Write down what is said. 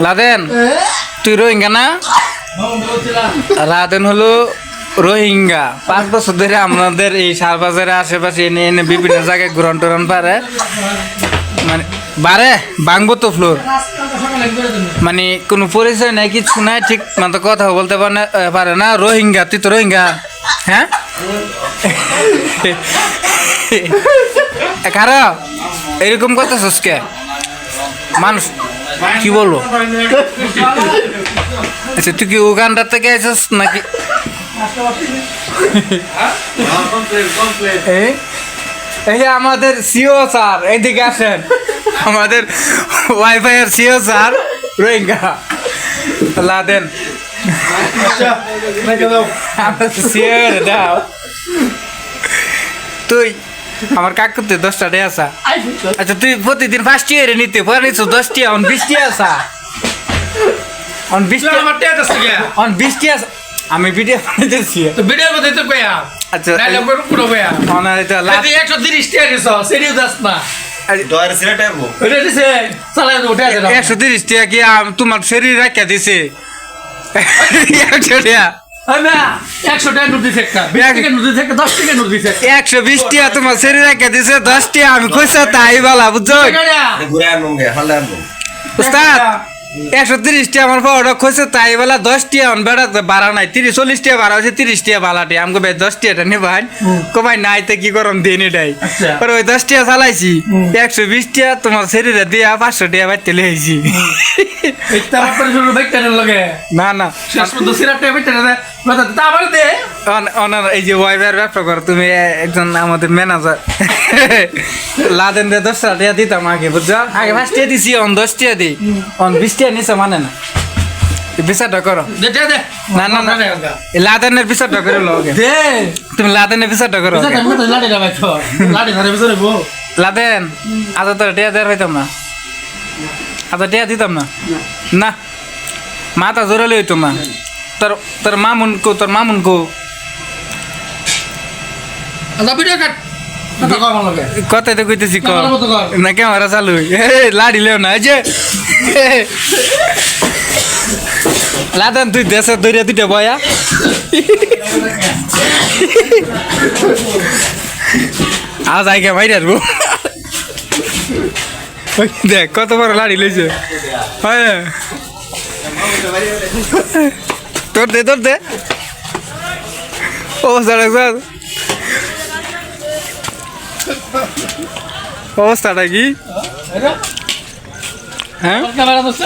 Laden তুই রোহিঙ্গা না? Laden হলো রোহিঙ্গা। 5 বছর ধরে আমাদের এই শাহবাজারের আশেপাশে এনে এনে বিভিন্ন জায়গায় গ্রহণ টরণ পারে, মানে বারে ভাঙবো তো ফ্লোর, মানে কোনো পরিচয় নাই, কিছু নাই, ঠিক মতো কথা বলতে পারে না। রোহিঙ্গা, তুই তো রোহিঙ্গা। হ্যাঁ কারো এরকম কথা সস্কে মানুষ কি বলবো? আচ্ছা তুই কি উগান্ডার থেকে আইসস নাকি? এই যে আমাদের সিও স্যার এইদিকে আসেন, আমাদের ওয়াইফাই এর সিও স্যার রোহিঙ্গা। লাদেন দাও তুই আমার কাকু তুই 10টা ডে আসা। আচ্ছা তুই প্রতিদিন 5 টিয়ারে নিতে পারিস, 10 টিয়া 20 টিয়া আসা, 20 টিয়া। আমি ভিডিও বানাইতেছি তো ভিডিও বানাইতে কইয়া আচ্ছা ডায়লগ করব পুরো কইয়া অনা এটা লাভ 130 টাকা দিছ সেরিও দাস না দয়ার সিলেট আইবো ওটা দিছে চালাই উঠে আছে 130 টাকা কি তোমার শরীর রাখিয়া দিছে 100 টাকা। না 100 টাকা নোট দিছে, একটা 20 টাকা নোট দিছে, একটা 10 টাকা নোট দিছে, 120 টাকা তোমার শরীর রাখিয়া দিছে, 10 টাকা আমি কইছা তাই বলা বুঝছো ঘুরে আনবো গে হালদা আনবো উস্তাদ। 130 টাকা আমার পাওয়াটা কইছে তাই বলা 10 টাকা অন বেড়া বাড়া নাই, 30-40 টাকা বাড়া হয়েছে, 30 টাকা বালাটি আমাকে ভাই 10 টাকাটা নে ভাই কমাই নাই তো কি করম দিন এটাই। পরে ওই 10 টাকা চালাইছি, 120 টাকা তোমার শরীরে দিয়া 500 টাকা বাইতে লইছি। একটা আপনার শুরু বাইকটা লাগে না না শেষ পর্যন্ত সিরাপটা বাইকটা দে কথা তা আমার দে অনার এই যে ওয়াইফাইয়ের ব্যবসা করো তুমি, একজন আমাদের ম্যানেজার। লাদেন দে 10 টাকা দিতাম আগে বুঝছো, আগে 5 টাকা দিছি, 10 টাকা দিই, 20 টাকা নিচে মানে না। বিচারটা করো দে দে দে না না না এই লাদেনের বিচারটা করে লগে দে তুমি লাদেনের বিচারটা করো বুঝা আমি তো লাড়ি দাবাই তো লাড়ি ধরে বসে বো লাদেন আজ তোর টিয়া দেওয়ার হইতাম না, আজ টিয়া দিতাম না, না মাথা জোরালে হইতো না। তোর তোর মামুন কো আদা ভিডিও কাট কথা কম লাগে কথাই তো কইতেছি ক ক্যামেরা মতো কর। না ক্যামেরা চালু লাড়ি লেও না এই যে লাদেন তুই দেশে দৌড়িয়া দুইটা বয়া আজ আইকে বাইরে আসবো। দেখ কত বড় লাড়ি লইছে, হ্যাঁ তোর দে অবস্থাটা কি? হ্যাঁ ক্যামেরা দোস্ত